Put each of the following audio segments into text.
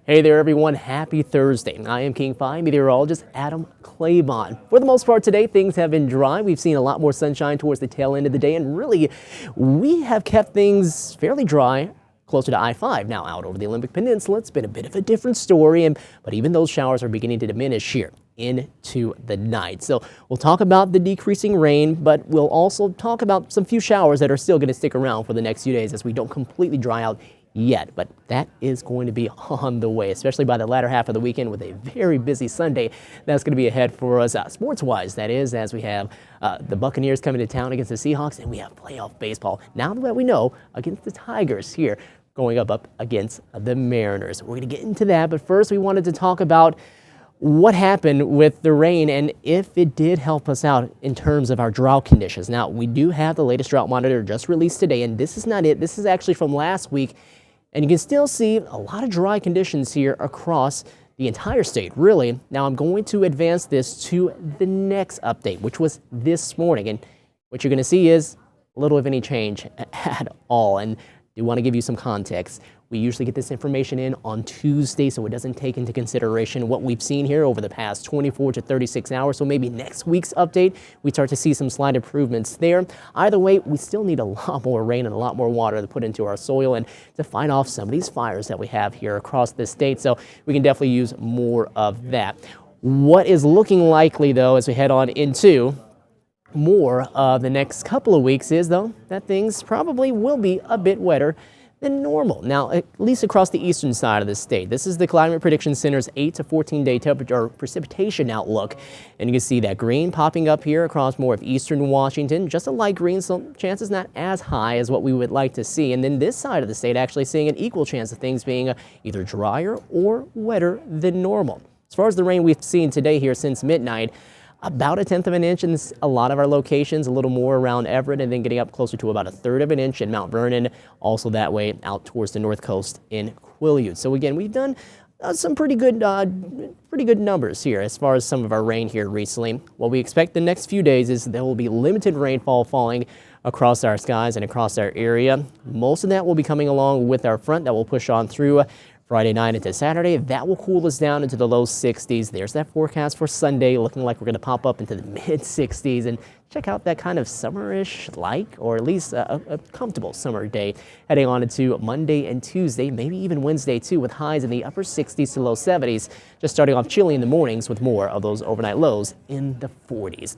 Hey there everyone, happy Thursday. I am King 5 Meteorologist Adam Claibon. For the most part today, things have been dry. We've seen a lot more sunshine towards the tail end of the day, and really, we have kept things fairly dry closer to I-5. Now out over the Olympic Peninsula, it's been a bit of a different story, but even those showers are beginning to diminish here into the night. So we'll talk about the decreasing rain, but we'll also talk about some few showers that are still going to stick around for the next few days as we don't completely dry out yet, but that is going to be on the way, especially by the latter half of the weekend with a very busy Sunday. That's going to be ahead for us sports-wise, that is, as we have the Buccaneers coming to town against the Seahawks, and we have playoff baseball, now that we know, against the Tigers here, going up against the Mariners. We're going to get into that, but first we wanted to talk about what happened with the rain and if it did help us out in terms of our drought conditions. Now, we do have the latest drought monitor just released today, and this is not it. This is actually from last week. And you can still see a lot of dry conditions here across the entire state, really. Now I'm going to advance this to the next update, which was this morning. And what you're going to see is little of any change at all. And I do want to give you some context. We usually get this information in on Tuesday, so it doesn't take into consideration what we've seen here over the past 24 to 36 hours. So maybe next week's update, we start to see some slight improvements there. Either way, we still need a lot more rain and a lot more water to put into our soil and to fight off some of these fires that we have here across the state. So we can definitely use more of that. What is looking likely, though, as we head on into more of the next couple of weeks is, though, that things probably will be a bit wetter than normal. Now, at least across the eastern side of the state. This is the Climate Prediction Center's 8 to 14-day temperature or precipitation outlook. And you can see that green popping up here across more of eastern Washington. Just a light green, so chances not as high as what we would like to see. And then this side of the state actually seeing an equal chance of things being either drier or wetter than normal. As far as the rain we've seen today here since midnight, about 1/10 of an inch in a lot of our locations, a little more around Everett, and then getting up closer to about 1/3 of an inch in Mount Vernon, also that way out towards the north coast in Quileute. So again, we've done some pretty good numbers here as far as some of our rain here recently. What we expect the next few days is there will be limited rainfall falling across our skies and across our area. Most of that will be coming along with our front that will push on through Friday night into Saturday. That will cool us down into the low 60s. There's that forecast for Sunday, looking like we're going to pop up into the mid 60s and check out that kind of summerish like, or at least a comfortable summer day heading on into Monday and Tuesday, maybe even Wednesday too, with highs in the upper 60s to low 70s, just starting off chilly in the mornings with more of those overnight lows in the 40s.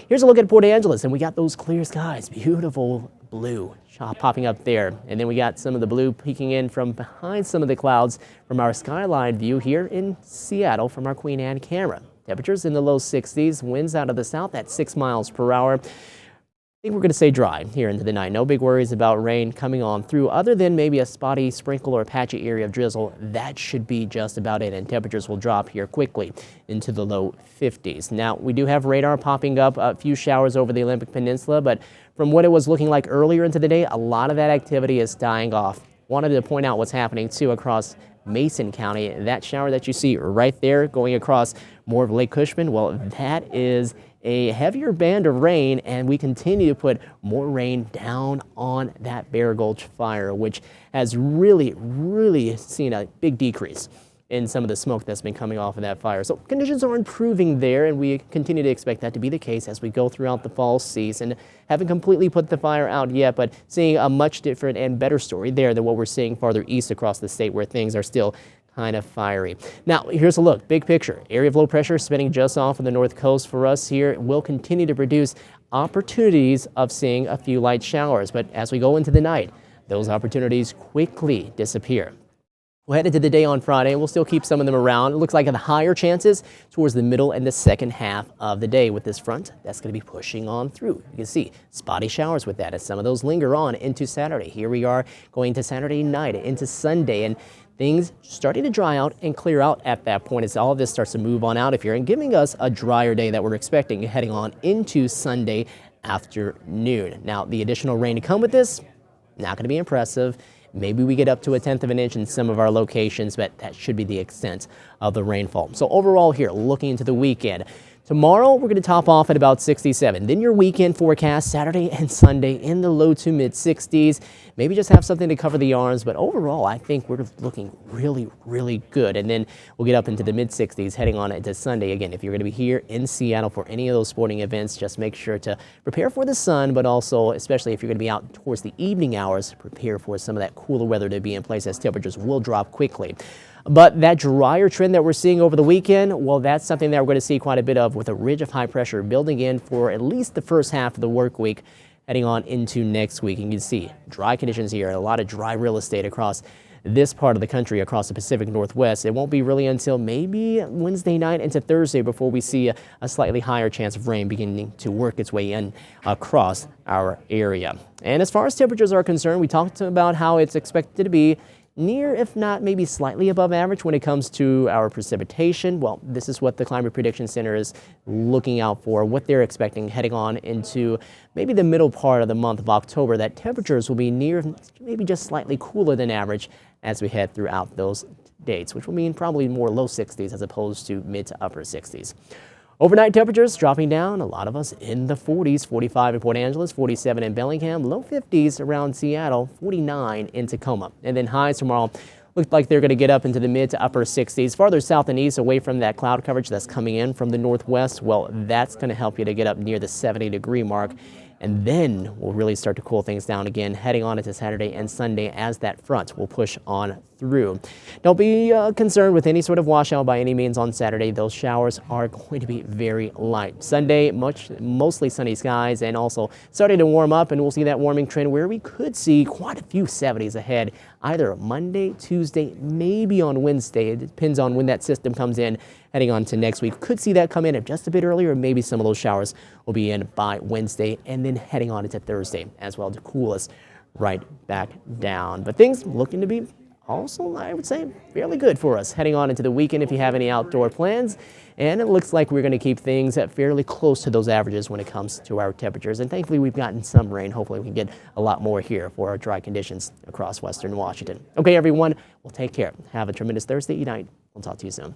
Here's a look at Port Angeles, and we got those clear skies, beautiful blue popping up there. And then we got some of the blue peeking in from behind some of the clouds from our skyline view here in Seattle from our Queen Anne camera. Temperatures in the low 60s, winds out of the south at 6 miles per hour. I think we're going to stay dry here into the night. No big worries about rain coming on through other than maybe a spotty sprinkle or patchy area of drizzle. That should be just about it, and temperatures will drop here quickly into the low 50s. Now, we do have radar popping up, a few showers over the Olympic Peninsula, but from what it was looking like earlier into the day, a lot of that activity is dying off. Wanted to point out what's happening too across Mason County. That shower that you see right there going across more of Lake Cushman, well, that is a heavier band of rain, and we continue to put more rain down on that Bear Gulch fire, which has really seen a big decrease in some of the smoke that's been coming off of that fire. So conditions are improving there, and we continue to expect that to be the case as we go throughout the fall season. Haven't completely put the fire out yet, but seeing a much different and better story there than what we're seeing farther east across the state where things are still kind of fiery. Now, here's a look, big picture. Area of low pressure spinning just off of the north coast for us here will continue to produce opportunities of seeing a few light showers. But as we go into the night, those opportunities quickly disappear. We'll head into the day on Friday, and we'll still keep some of them around. It looks like the higher chances towards the middle and the second half of the day with this front. That's going to be pushing on through. You can see spotty showers with that as some of those linger on into Saturday. Here we are going to Saturday night, into Sunday, and things starting to dry out and clear out at that point as all of this starts to move on out of here and giving us a drier day that we're expecting heading on into Sunday afternoon. Now, the additional rain to come with this, not going to be impressive. Maybe we get up to 1/10 of an inch in some of our locations, but that should be the extent of the rainfall. So overall here, looking into the weekend, Tomorrow, we're going to top off at about 67. Then your weekend forecast, Saturday and Sunday in the low to mid 60s. Maybe just have something to cover the arms, but overall, I think we're looking really, really good. And then we'll get up into the mid 60s heading on into Sunday. Again, if you're going to be here in Seattle for any of those sporting events, just make sure to prepare for the sun, but also, especially if you're going to be out towards the evening hours, prepare for some of that cooler weather to be in place as temperatures will drop quickly. But that drier trend that we're seeing over the weekend, well, that's something that we're going to see quite a bit of with a ridge of high pressure building in for at least the first half of the work week heading on into next week. And you can see dry conditions here, a lot of dry real estate across this part of the country, across the Pacific Northwest. It won't be really until maybe Wednesday night into Thursday before we see a slightly higher chance of rain beginning to work its way in across our area. And as far as temperatures are concerned, we talked about how it's expected to be near, if not maybe slightly above average when it comes to our precipitation. Well, this is what the Climate Prediction Center is looking out for, what they're expecting heading on into maybe the middle part of the month of October, that temperatures will be near, maybe just slightly cooler than average as we head throughout those dates, which will mean probably more low 60s as opposed to mid to upper 60s. Overnight temperatures dropping down, a lot of us in the 40s, 45 in Port Angeles, 47 in Bellingham, low 50s around Seattle, 49 in Tacoma. And then highs tomorrow look like they're going to get up into the mid to upper 60s. Farther south and east, away from that cloud coverage that's coming in from the northwest, well, that's going to help you to get up near the 70-degree mark. And then we'll really start to cool things down again heading on into Saturday and Sunday as that front will push on through. Don't be concerned with any sort of washout by any means on Saturday. Those showers are going to be very light. Sunday, mostly sunny skies and also starting to warm up, and we'll see that warming trend where we could see quite a few 70s ahead either Monday, Tuesday, maybe on Wednesday. It depends on when that system comes in heading on to next week. Could see that come in just a bit earlier. Maybe some of those showers will be in by Wednesday and then heading on into Thursday as well to cool us right back down. But things looking to be also, I would say, fairly good for us heading on into the weekend if you have any outdoor plans. And it looks like we're going to keep things fairly close to those averages when it comes to our temperatures. And thankfully, we've gotten some rain. Hopefully, we can get a lot more here for our dry conditions across Western Washington. Okay, everyone, well, take care. Have a tremendous Thursday night. We'll talk to you soon.